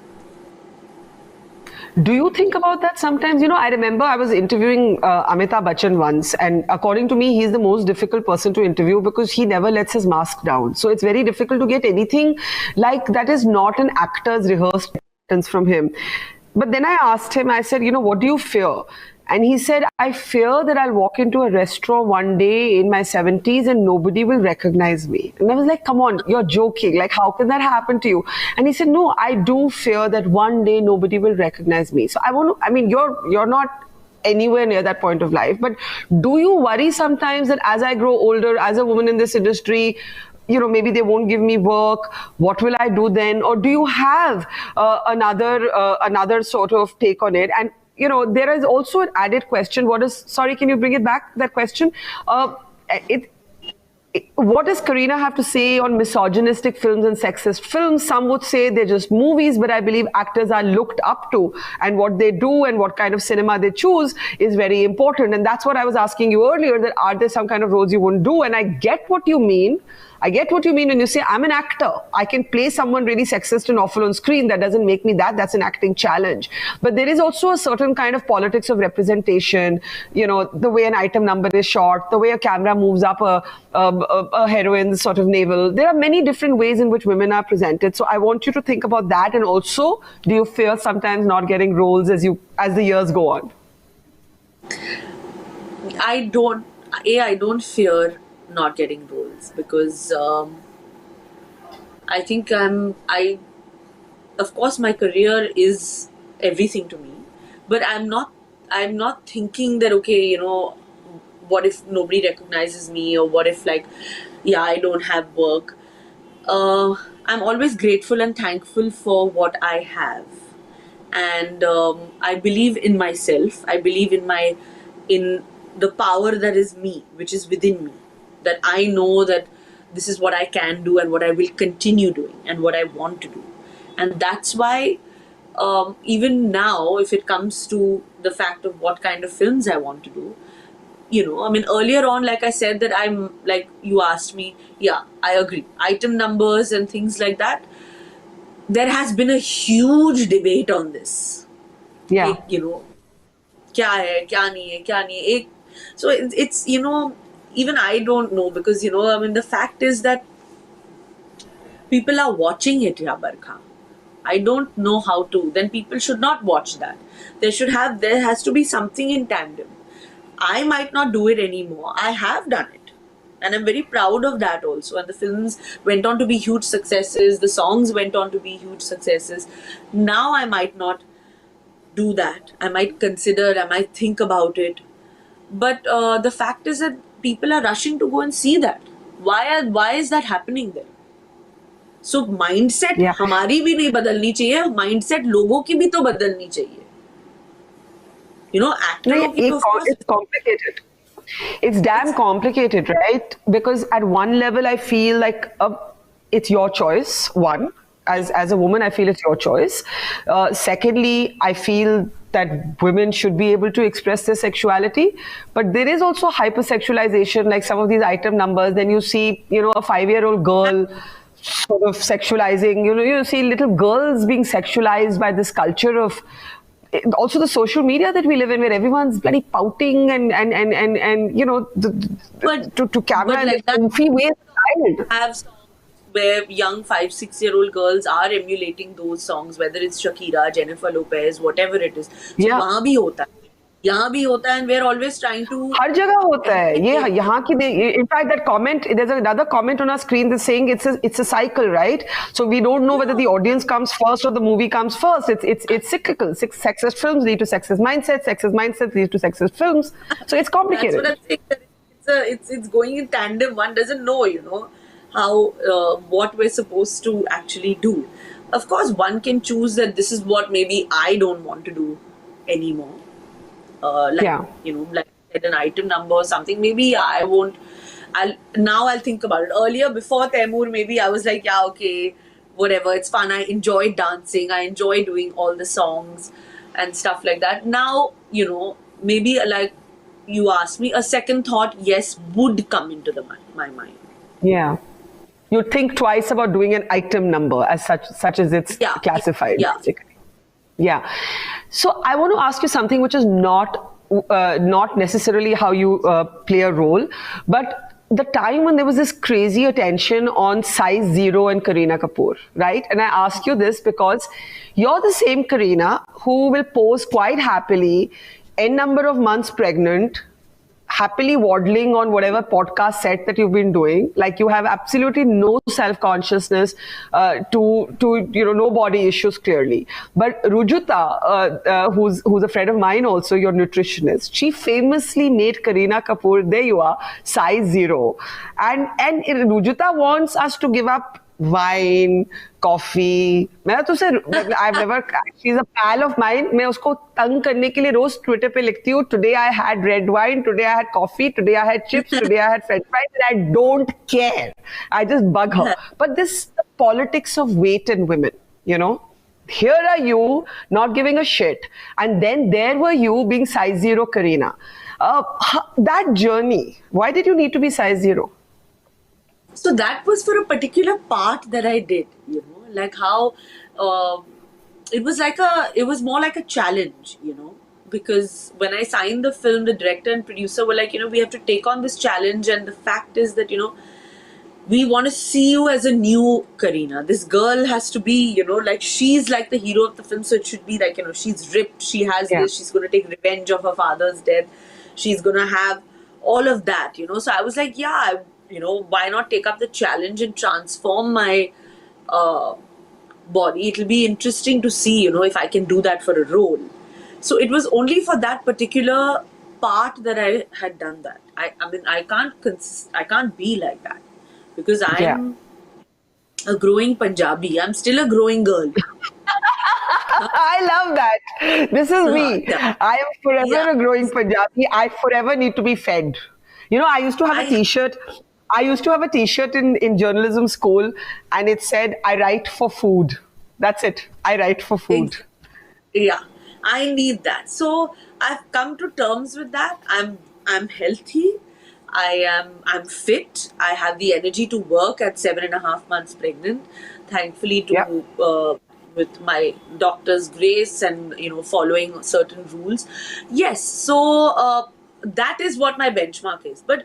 Do you think about that sometimes? You know, I remember I was interviewing Amitabh Bachchan once, and according to me, he's the most difficult person to interview because he never lets his mask down. So it's very difficult to get anything like that is not an actor's rehearsed sentence from him. But then I asked him, I said, you know, what do you fear? And he said, I fear that I'll walk into a restaurant one day in my 70s and nobody will recognize me. And I was like, come on, you're joking. Like, how can that happen to you? And he said, no, I do fear that one day nobody will recognize me. So you're not anywhere near that point of life. But do you worry sometimes that as I grow older, as a woman in this industry, you know, maybe they won't give me work. What will I do then? Or do you have another sort of take on it? And there is also an added question. Sorry, can you bring it back, that question? What does Kareena have to say on misogynistic films and sexist films? Some would say they're just movies, but I believe actors are looked up to, and what they do and what kind of cinema they choose is very important. And that's what I was asking you earlier, that are there some kind of roles you wouldn't do? And I get what you mean. I get what you mean when you say, I'm an actor. I can play someone really sexist and awful on screen. That doesn't make me that. That's an acting challenge. But there is also a certain kind of politics of representation, the way an item number is shot, the way a camera moves up a heroine's sort of navel. There are many different ways in which women are presented. So I want you to think about that. And also, do you fear sometimes not getting roles as the years go on? I don't fear not getting roles, because I think of course my career is everything to me, but I'm not thinking that, okay, what if nobody recognizes me, or what if I don't have work. I'm always grateful and thankful for what I have, and I believe in myself. I believe in the power that is me, which is within me, that I know that this is what I can do and what I will continue doing and what I want to do. And that's why even now, if it comes to the fact of what kind of films I want to do, earlier on, like I said, that I'm like, you asked me, yeah, I agree. Item numbers and things like that. There has been a huge debate on this. Yeah. Kya hai, kya nahi hai. So it's even I don't know, because the fact is that people are watching it, Barkha. I don't know how to. Then people should not watch that. There has to be something in tandem. I might not do it anymore. I have done it. And I'm very proud of that also. And the films went on to be huge successes. The songs went on to be huge successes. Now I might not do that. I might consider, I might think about it. But the fact is that people are rushing to go and see that. Why is that happening there? So mindset हमारी भी नहीं बदलनी चाहिए, mindset लोगों की भी तो बदलनी चाहिए. It's complicated. It's damn complicated, right? Because at one level, I feel like it's your choice. One, as a woman, I feel it's your choice. Secondly, I feel that women should be able to express their sexuality, but there is also hypersexualization, like some of these item numbers. Then you see, a 5-year-old girl sort of sexualizing. You see little girls being sexualized by this culture of. Also the social media that we live in, where everyone's bloody pouting and to camera in a goofy way. Have songs where young 5-6-year-old girls are emulating those songs, whether it's Shakira, Jennifer Lopez, whatever it is. So वहाँ भी होता है, यहाँ भी होता है, and we're always trying to. हर जगह होता है ये यहाँ की. In fact, that comment, there's another comment on our screen that's saying it's a cycle, right? So we don't know whether the audience comes first or the movie comes first. It's cyclical. Sexist films lead to sexist mindsets lead to sexist films. So it's complicated. That's what I'm saying. It's going in tandem. One doesn't know, how what we're supposed to actually do. Of course, one can choose that this is what maybe I don't want to do anymore. Like I said, an item number or something. Maybe I won't. I'll think about it. Earlier, before Taimur, maybe I was like, yeah, okay, whatever. It's fun. I enjoy dancing. I enjoy doing all the songs and stuff like that. Now, maybe like you asked me, a second thought, yes, would come into my mind. Yeah. You think twice about doing an item number as such as it's classified. Yeah. Basically. Yeah. So I want to ask you something which is not necessarily how you play a role, but the time when there was this crazy attention on size 0 and Kareena Kapoor, right? And I ask you this because you're the same Kareena who will pose quite happily, n number of months pregnant, happily waddling on whatever podcast set that you've been doing. Like, you have absolutely no self-consciousness to no body issues clearly. But Rujuta, who's a friend of mine also, your nutritionist, she famously made Kareena Kapoor, there you are, size 0. And Rujuta wants us to give up wine, coffee. मैं तो उसे I've never, she's a pal of mine. मैं उसको तंग करने के लिए रोज Twitter पे लिखती हूँ. Today I had red wine. Today I had coffee. Today I had chips. Today I had French fries. And I don't care. I just bug her. But this the politics of weight in women. You know, here are you not giving a shit, and then there were you being size 0, Kareena. That journey. Why did you need to be size 0? So that was for a particular part that I did, like how it was more like a challenge, because when I signed the film, the director and producer were like, we have to take on this challenge, and the fact is that, we want to see you as a new Kareena. This girl has to be, like she's like the hero of the film, so it should be like, she's ripped, she has this, she's going to take revenge of her father's death, she's going to have all of that, So I was like, yeah, why not take up the challenge and transform my body? It'll be interesting to see, if I can do that for a role. So it was only for that particular part that I had done that. I mean, I can't be like that because I'm a growing Punjabi. I'm still a growing girl. I love that. This is me. Yeah. I am forever a growing Punjabi. I forever need to be fed. I used to have a t-shirt. I used to have a t-shirt in journalism school, and it said, I write for food. That's it. I write for food. Yeah, I need that. So I've come to terms with that. I'm healthy. I'm fit. I have the energy to work at 7.5 months pregnant. Thankfully, with my doctor's grace and following certain rules. Yes, so that is what my benchmark is. But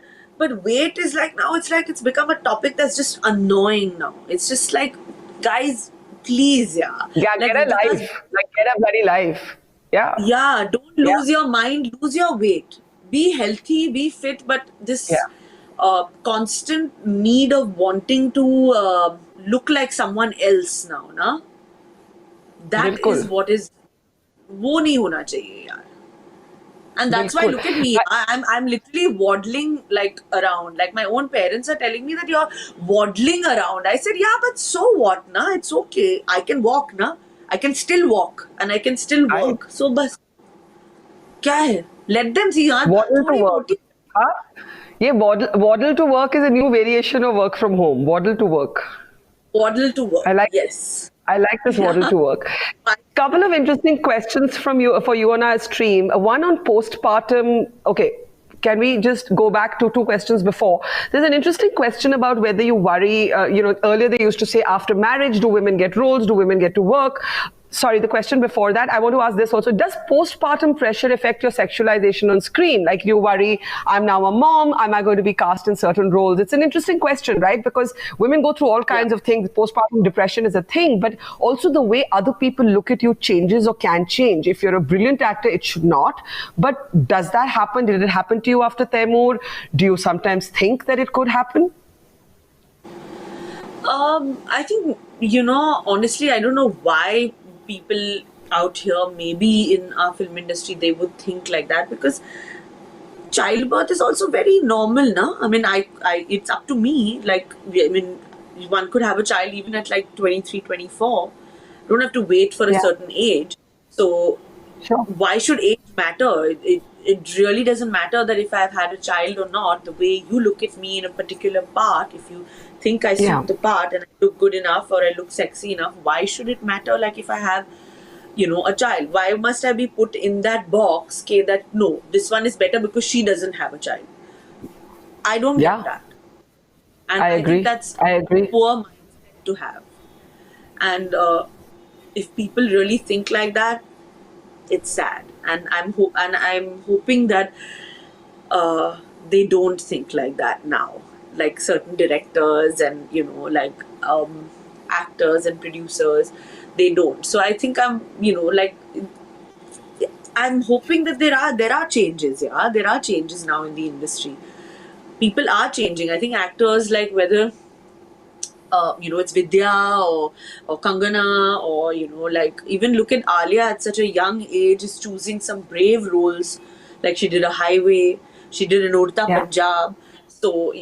weight is like now it's become a topic that's just annoying now. It's just like, guys, please, Yeah, get a life. Like, get a bloody life. Yeah. Yeah, don't lose your mind, lose your weight. Be healthy, be fit, but this constant need of wanting to look like someone else now, na? That is what is, wo nahi hona chahiye, yaar. And that's why, look at me, I'm literally waddling like around. Like my own parents are telling me that you're waddling around. I said, yeah, but so what, na? It's okay. I can walk, na? I can still walk and I can still work. So bas, kya hai? Let them see. Waddle to work. Yeah, waddle to work is a new variation of work from home. Waddle to work. Waddle to work. Yes. I like this waddle to work. Couple of interesting questions for you on our stream. One on postpartum. Okay, can we just go back to 2 questions before? There's an interesting question about whether you worry. Earlier they used to say after marriage, do women get roles? Do women get to work? Sorry, the question before that, I want to ask this also. Does postpartum pressure affect your sexualization on screen? Like, you worry, I'm now a mom, am I going to be cast in certain roles? It's an interesting question, right? Because women go through all kinds of things. Postpartum depression is a thing, but also the way other people look at you changes or can change. If you're a brilliant actor, it should not. But does that happen? Did it happen to you after Taimur? Do you sometimes think that it could happen? I think, honestly, I don't know why people out here, maybe in our film industry, they would think like that, because childbirth is also very normal, na? I mean, it's up to me. Like, one could have a child even at like 23, 24. Don't have to wait for a certain age. So, why should age matter? It really doesn't matter that if I've had a child or not. The way you look at me in a particular part, if you think I suit the part and I look good enough or I look sexy enough, why should it matter? Like, if I have, a child, why must I be put in that box? Okay, that no, this one is better because she doesn't have a child. I don't get that. And I think that's a poor mindset to have. And if people really think like that, it's sad. And I'm hoping that they don't think like that now. Like certain directors and actors and producers, they don't. So I think I'm hoping that there are changes. Yeah, there are changes now in the industry. People are changing. I think actors, like whether it's Vidya or Kangana or even look at Alia at such a young age is choosing some brave roles. Like she did a Highway, she did an Urta Punjab. So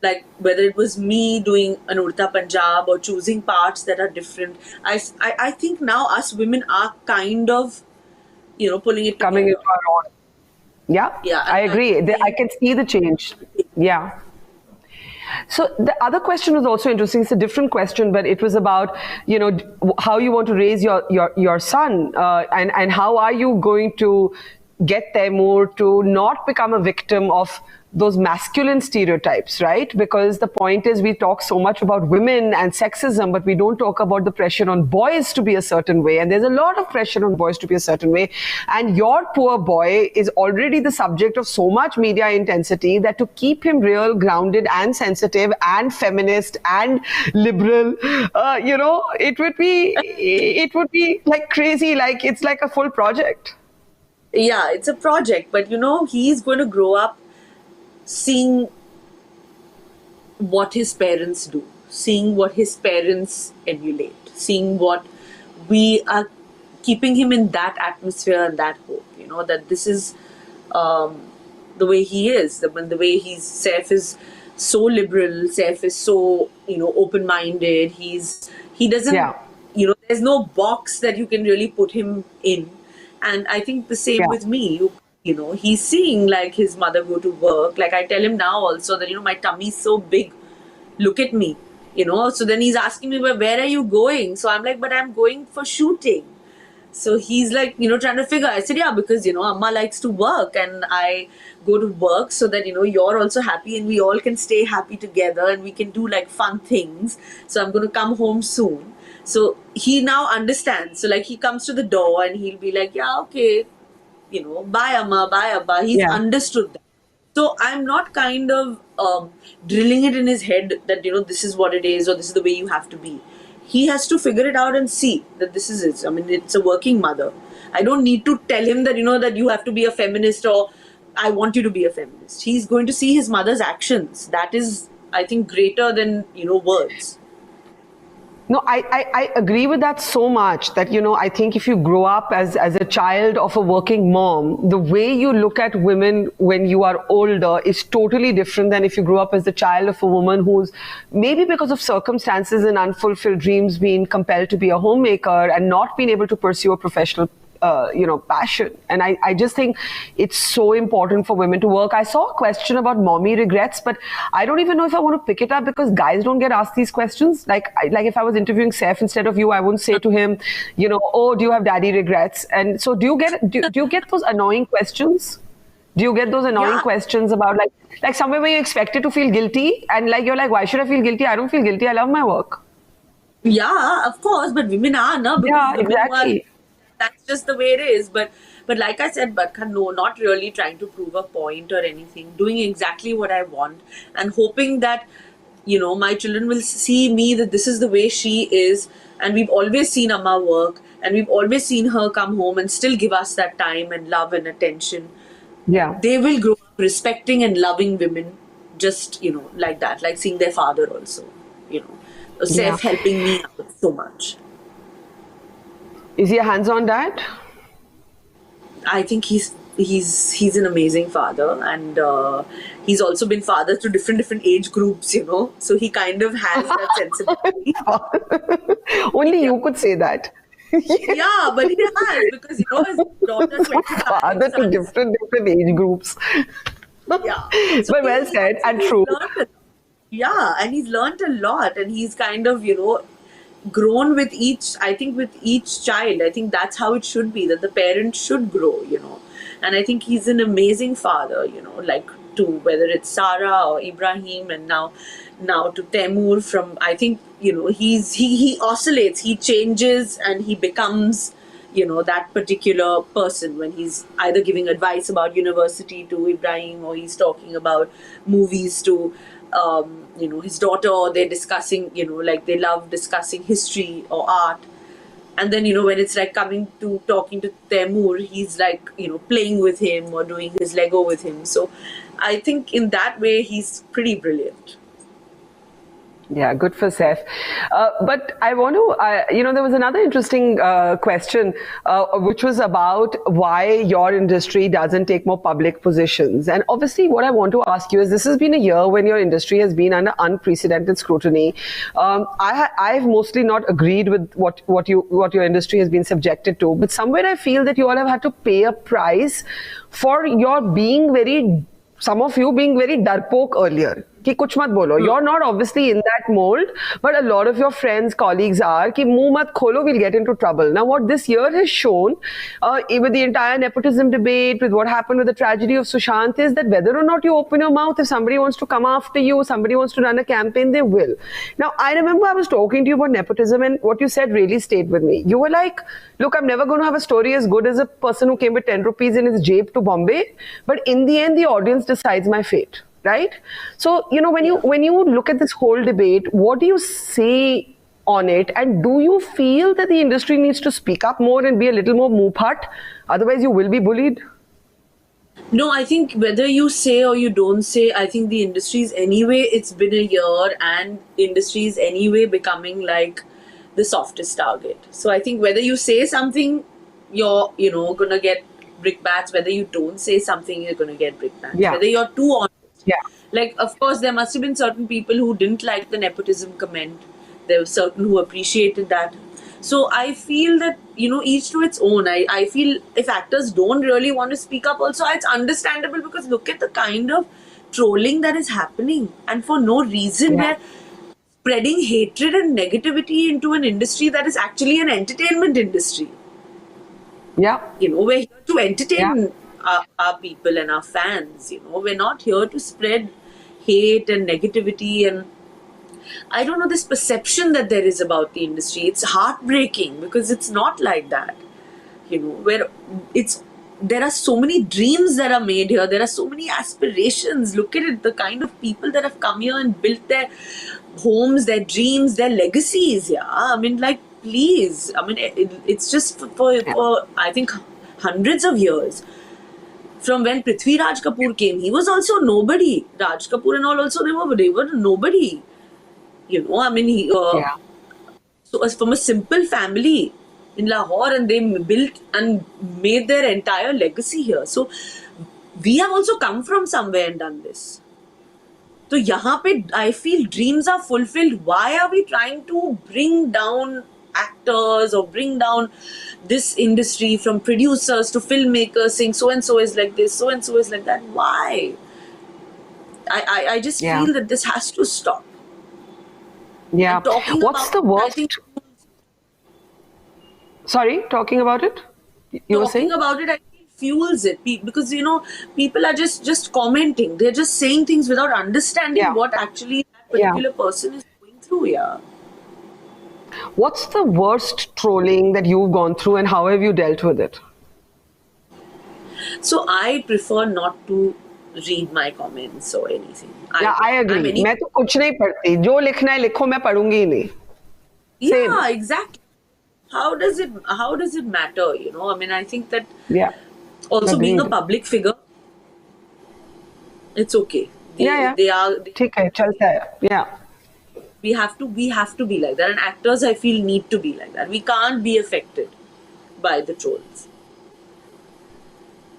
like whether it was me doing an Urta Punjab or choosing parts that are different. I think now us women are kind of, pulling it Coming together. into our own. Yeah, Yeah, I and I agree. I think can see the change. Yeah. So the other question was also interesting. It's a different question, but it was about how you want to raise your son, and how are you going to get Taimur to not become a victim of those masculine stereotypes, right? Because the point is, we talk so much about women and sexism, but we don't talk about the pressure on boys to be a certain way. And there's a lot of pressure on boys to be a certain way. And your poor boy is already the subject of so much media intensity that to keep him real, grounded, and sensitive, and feminist, and liberal, it would be like crazy. Like it's like a full project. yeah, it's a project, but he's going to grow up seeing what his parents do, seeing what his parents emulate, seeing what we are, keeping him in that atmosphere and that hope, that this is um, the way he is, the way Saif is so liberal, Saif is so, open minded. He doesn't, Yeah. there's no box that you can really put him in. And I think the same Yeah. with me. He's seeing like his mother go to work. Like I tell him now also that, my tummy's so big. Look at me, So then he's asking me, "Well, where are you going?" So I'm like, "But I'm going for shooting." So he's like, trying to figure. I said, "Yeah, because, Amma likes to work and I go to work so that, you're also happy and we all can stay happy together and we can do like fun things. So I'm going to come home soon." So he now understands. So like he comes to the door and he'll be like, "Yeah, okay, bye Amma, bye Abba." He's Yeah. understood that. So I'm not kind of drilling it in his head that, this is what it is or this is the way you have to be. He has to figure it out and see that this is it. I mean, it's a working mother. I don't need to tell him that, that you have to be a feminist or I want you to be a feminist. He's going to see his mother's actions. That is, I think, greater than, words. No, I agree with that so much that, I think if you grow up as a child of a working mom, the way you look at women when you are older is totally different than if you grow up as the child of a woman who's maybe because of circumstances and unfulfilled dreams being compelled to be a homemaker and not being able to pursue a professional passion. And I just think it's so important for women to work. I saw a question about mommy regrets, but I don't even know if I want to pick it up because guys don't get asked these questions. Like if I was interviewing Saif instead of you, I wouldn't say to him, "Oh, do you have daddy regrets?" And so do you get those annoying questions? Do you get those annoying Yeah. questions about like somewhere where you're expected to feel guilty and like you're like, why should I feel guilty? I don't feel guilty. I love my work. Yeah, of course, but women are, no? Because Yeah, women who are, exactly. that's just the way it is. But like I said, Barkha, no, not really trying to prove a point or anything. Doing exactly what I want and hoping that, my children will see me that this is the way she is. And we've always seen Amma work and we've always seen her come home and still give us that time and love and attention. Yeah. They will grow up respecting and loving women just, like that, like seeing their father also, Yeah. Saif helping me out so much. Is he a hands-on dad? I think he's an amazing father, and he's also been father to different age groups, So he kind of has that sensibility. Only you could say that. Yeah, but he has because his daughter 25. Father to son- different age groups. Yeah, so But well he- said and he's true. learned yeah, and he's learned a lot, and he's kind of grown with each. I think with each child, I think that's how it should be. That the parent should grow, and I think he's an amazing father, like to whether it's Sarah or Ibrahim, and now to Taimur. From I think he oscillates, he changes, and he becomes that particular person when he's either giving advice about university to Ibrahim or he's talking about movies to his daughter, or they're discussing like they love discussing history or art. And then when it's like coming to talking to Taimur, he's like playing with him or doing his Lego with him. So I think in that way he's pretty brilliant. Yeah, good for Seth. But I want to, there was another interesting question, which was about why your industry doesn't take more public positions. And obviously, what I want to ask you is this has been a year when your industry has been under unprecedented scrutiny. I've mostly not agreed with what your industry has been subjected to, but somewhere I feel that you all have had to pay a price for your being very, some of you being very darpoke earlier. कि कुछ मत बोलो. You're not obviously in that mold, but a lot of your friends, colleagues are कि मुंह मत खोलो, we'll get into trouble. Now, what this year has shown, with the entire nepotism debate, with what happened with the tragedy of Sushant, is that whether or not you open your mouth, if somebody wants to come after you, somebody wants to run a campaign, they will. Now, I remember I was talking to you about nepotism, and what you said really stayed with me. You were like, look, I'm never going to have a story as good as a person who came with 10 rupees in his jape to Bombay, but in the end, the audience decides my fate. Right? So, when you look at this whole debate, what do you say on it? And do you feel that the industry needs to speak up more and be a little more mupat? Otherwise, you will be bullied? No, I think whether you say or you don't say, I think the industries anyway, it's been a year and industries anyway becoming like the softest target. So I think whether you say something, you're, gonna get brickbats. Whether you don't say something, you're gonna get brickbats. Yeah. Whether you're too honest. Yeah. Like, of course, there must have been certain people who didn't like the nepotism comment. There were certain who appreciated that. So I feel that, each to its own. I feel if actors don't really want to speak up also, it's understandable because look at the kind of trolling that is happening. And for no reason, Yeah. we're spreading hatred and negativity into an industry that is actually an entertainment industry. Yeah. We're here to entertain Yeah. our people and our fans. We're not here to spread hate and negativity and I don't know, this perception that there is about the industry. It's heartbreaking because it's not like that. Where there are so many dreams that are made here. There are so many aspirations. Look at it, the kind of people that have come here and built their homes, their dreams, their legacies. Yeah, I mean, like, please. I mean, it's just for I think hundreds of years. From when Prithviraj Kapoor came, he was also nobody. Raj Kapoor and all also, they were nobody. I mean, so as from a simple family in Lahore, and they built and made their entire legacy here. So we have also come from somewhere and done this. So yahan pe I feel dreams are fulfilled. Why are we trying to bring down actors or bring down this industry from producers to filmmakers saying so and so is like this, so and so is like that? Why? I just feel that this has to stop. Yeah. What's the worst? Sorry, talking about it? You were saying? Talking about it, I think fuels it because people are just commenting. They're just saying things without understanding what actually that particular person is going through. Yeah. What's the worst trolling that you've gone through, and how have you dealt with it? So I prefer not to read my comments or anything. I agree. मैं तो कुछ नहीं पढ़ती. जो लिखना है लिखो, मैं पढ़ूंगी ही नहीं. Yeah, exactly. How does it matter? I mean, I think that also being a public figure, it's okay. They are. ठीक है, चलता है. Yeah. We have to be like that, and actors, I feel, need to be like that. We can't be affected by the trolls.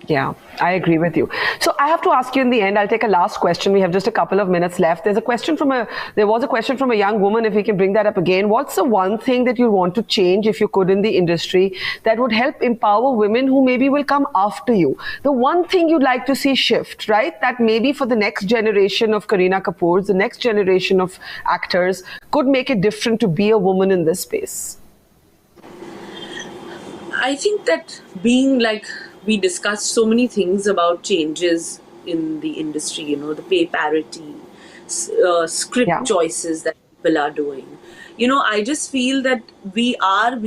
Yeah, I agree with you. So I have to ask you in the end, I'll take a last question. We have just a couple of minutes left. There was a question from a young woman, if we can bring that up again. What's the one thing that you want to change, if you could, in the industry that would help empower women who maybe will come after you? The one thing you'd like to see shift, right? That maybe for the next generation of Kareena Kapoors, the next generation of actors could make it different to be a woman in this space. I think that being like, we discussed so many things about changes in the industry, the pay parity, script choices that people are doing. I just feel that we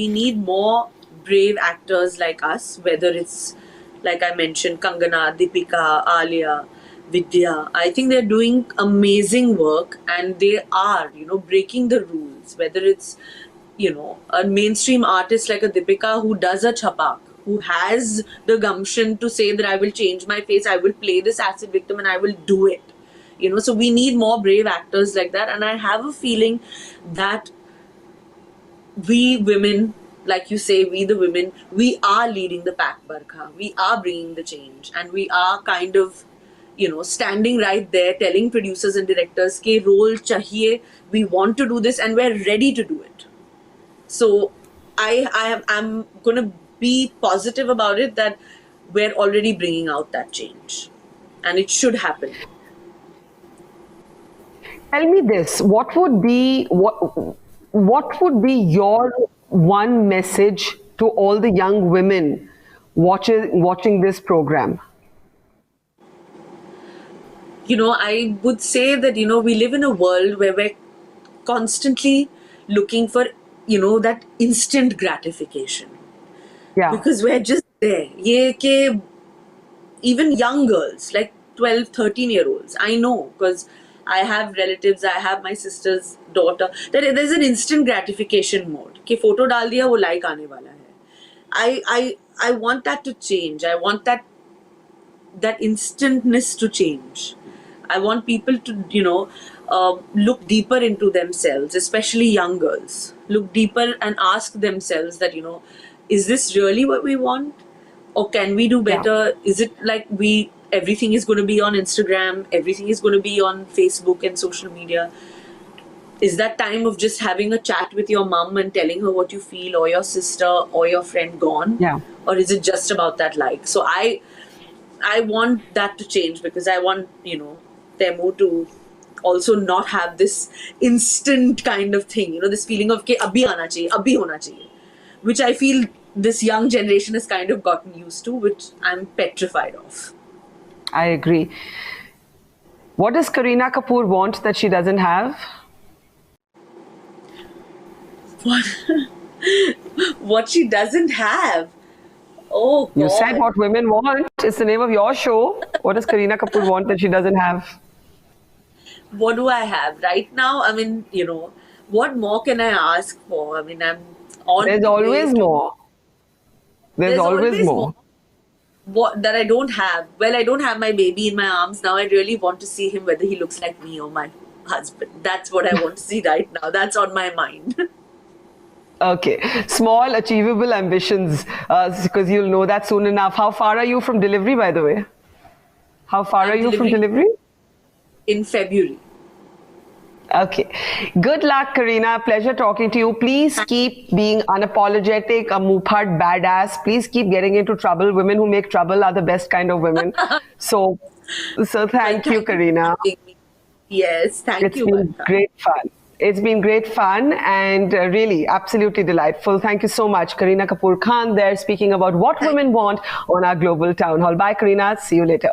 need more brave actors like us, whether it's, like I mentioned, Kangana, Deepika, Alia, Vidya. I think they're doing amazing work, and they are, breaking the rules, whether it's, a mainstream artist like a Deepika who does a chapak, who has the gumption to say that I will change my face, I will play this acid victim, and I will do it. So we need more brave actors like that. And I have a feeling that we women, like you say, we the women, we are leading the pack, Barkha. We are bringing the change, and we are kind of, standing right there, telling producers and directors, "Ke role chahiye, we want to do this, and we're ready to do it." So, I'm gonna be positive about it that we're already bringing out that change, and it should happen. Tell me this: what would be your one message to all the young women watching this program? I would say that, we live in a world where we're constantly looking for, that instant gratification. Yeah, Because we're just there. Ye ke even young girls, like 12, 13-year-olds, I know, because I have relatives, I have my sister's daughter, that there's an instant gratification mode. Ke photo dal diya, wo like aane wala hai. I want that to change. I want that instantness to change. I want people to, look deeper into themselves, especially young girls. Look deeper and ask themselves that, is this really what we want? Or can we do yeah. better? Is it like everything is going to be on Instagram, everything is going to be on Facebook and social media? Is that time of just having a chat with your mom and telling her what you feel, or your sister or your friend gone? Yeah. Or is it just about that like? So I want that to change, because I want, Temu to also not have this instant kind of thing, this feeling of ke abhi aana chahiye, abhi hona chahiye, which I feel this young generation has kind of gotten used to, which I'm petrified of. I agree. What does Kareena Kapoor want that she doesn't have? What she doesn't have. Oh, God. You said what women want. It's the name of your show. What does Kareena Kapoor want that she doesn't have? What do I have right now? I mean, what more can I ask for? I mean, I'm on There's the way always to- more. There's always more. What that I don't have. Well, I don't have my baby in my arms now. I really want to see him, whether he looks like me or my husband. That's what I want to see right now. That's on my mind. Okay. Small, achievable ambitions, because you'll know that soon enough. How far are you from delivery, by the way? How far I'm are you from delivering delivery? in February. Okay. Good luck, Kareena. Pleasure talking to you. Please keep being unapologetic, a muphat badass. Please keep getting into trouble. Women who make trouble are the best kind of women. So thank you, Kareena. For having me. Yes, thank It's you, been Barkha. great fun. It's been great fun and really absolutely delightful. Thank you so much. Kareena Kapoor Khan there speaking about what women want on our global town hall. Bye, Kareena. See you later.